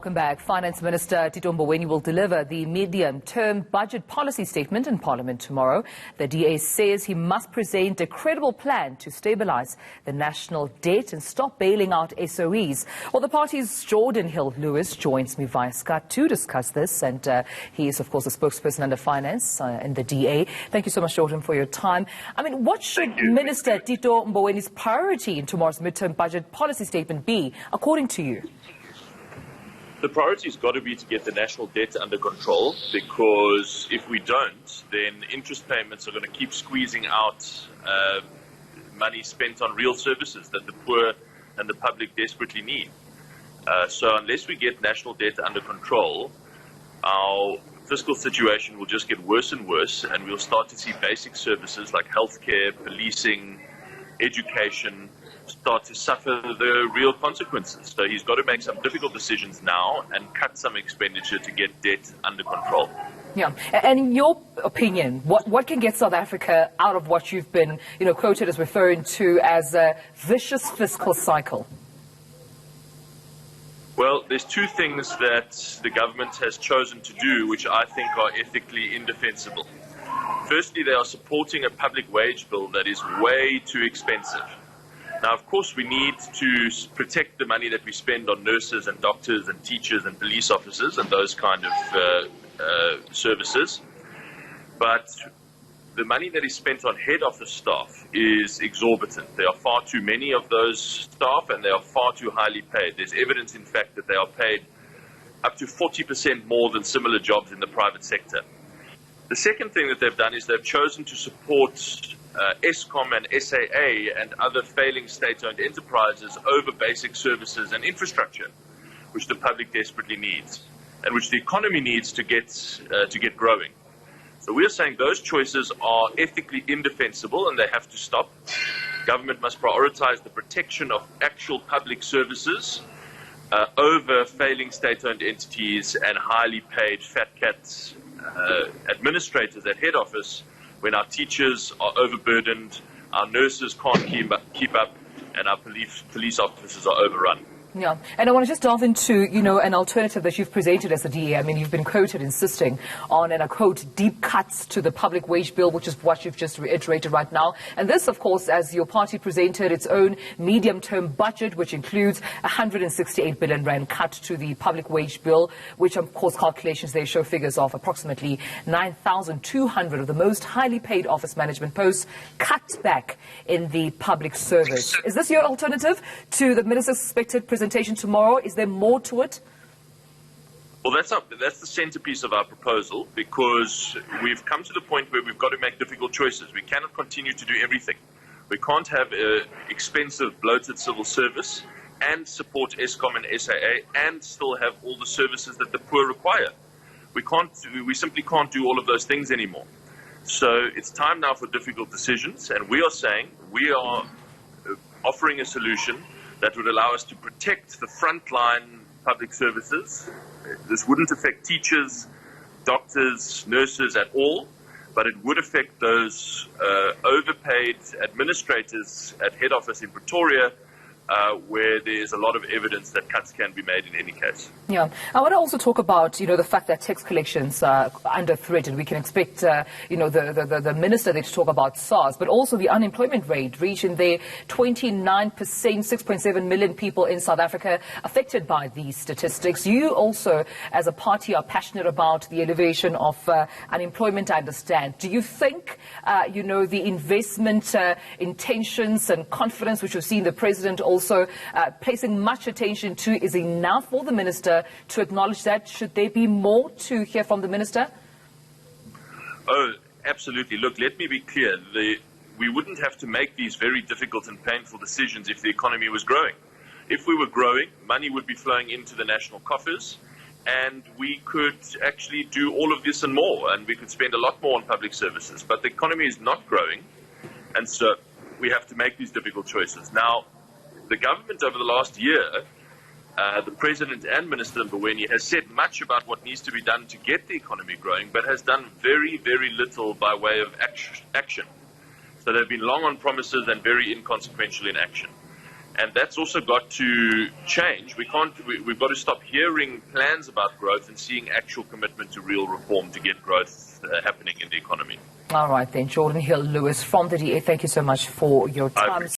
Welcome back. Finance Minister Tito Mboweni will deliver the medium-term budget policy statement in Parliament tomorrow. The DA says he must present a credible plan to stabilise the national debt and stop bailing out SOEs. Well, the party's Jordan Hill-Lewis joins me via Skype to discuss this, and he is, of course, a spokesperson under Finance in the DA. Thank you so much, Jordan, for your time. I mean, what should Minister Tito Mboweni's priority in tomorrow's midterm budget policy statement be, according to you? The priority has got to be to get the national debt under control, because if we don't, then interest payments are going to keep squeezing out money spent on real services that the poor and the public desperately need. So unless we get national debt under control, our fiscal situation will just get worse and worse, and we'll start to see basic services like healthcare, policing, education start to suffer the real consequences. So he's got to make some difficult decisions now and cut some expenditure to get debt under control. Yeah, and in your opinion, what can get South Africa out of what you've been, quoted as referring to as a vicious fiscal cycle? Well, there's two things that the government has chosen to do which I think are ethically indefensible. Firstly, they are supporting a public wage bill that is way too expensive. Now, of course, we need to protect the money that we spend on nurses and doctors and teachers and police officers and those kind of services. But the money that is spent on head office staff is exorbitant. There are far too many of those staff, and they are far too highly paid. There's evidence, in fact, that they are paid up to 40% more than similar jobs in the private sector. The second thing that they've done is they've chosen to support Eskom and SAA and other failing state-owned enterprises over basic services and infrastructure, which the public desperately needs and which the economy needs to get growing. So we're saying those choices are ethically indefensible and they have to stop. Government must prioritize the protection of actual public services over failing state-owned entities and highly paid fat cats administrators at head office, when our teachers are overburdened, our nurses can't keep up, and our police officers are overrun. Yeah, and I want to just delve into, an alternative that you've presented as the DA. I mean, you've been quoted insisting on, and I quote, deep cuts to the public wage bill, which is what you've just reiterated right now. And this, of course, as your party presented its own medium-term budget, which includes 168 billion rand cut to the public wage bill, which, of course, calculations they show figures of approximately 9,200 of the most highly paid office management posts cut back in the public service. Is this your alternative to the minister's expected presentation tomorrow? Is there more to it? Well, that's the centerpiece of our proposal, because we've come to the point where we've got to make difficult choices. We cannot continue to do everything. We can't have an expensive, bloated civil service and support Eskom and SAA and still have all the services that the poor require. We simply can't do all of those things anymore. So it's time now for difficult decisions, and we are saying we are offering a solution that would allow us to protect the frontline public services. This wouldn't affect teachers, doctors, nurses at all, but it would affect those overpaid administrators at head office in Pretoria, where there's a lot of evidence that cuts can be made in any case. Yeah. I want to also talk about, the fact that tax collections are under threat, and we can expect, the minister there to talk about SARS, but also the unemployment rate reaching there 29%, 6.7 million people in South Africa affected by these statistics. You also, as a party, are passionate about the elevation of unemployment, I understand. Do you think, the investment intentions and confidence which we've seen the president also placing much attention to is enough for the minister to acknowledge that? Should there be more to hear from the minister? Oh, absolutely. Look, let me be clear. We wouldn't have to make these very difficult and painful decisions if the economy was growing. If we were growing, money would be flowing into the national coffers, and we could actually do all of this and more, and we could spend a lot more on public services. But the economy is not growing, and so we have to make these difficult choices. Now, the government over the last year, the President and Minister Mboweni has said much about what needs to be done to get the economy growing, but has done very, very little by way of action. So they've been long on promises and very inconsequential in action. And that's also got to change. We've got to stop hearing plans about growth and seeing actual commitment to real reform to get growth happening in the economy. All right then, Jordan Hill-Lewis from the DA, thank you so much for your time.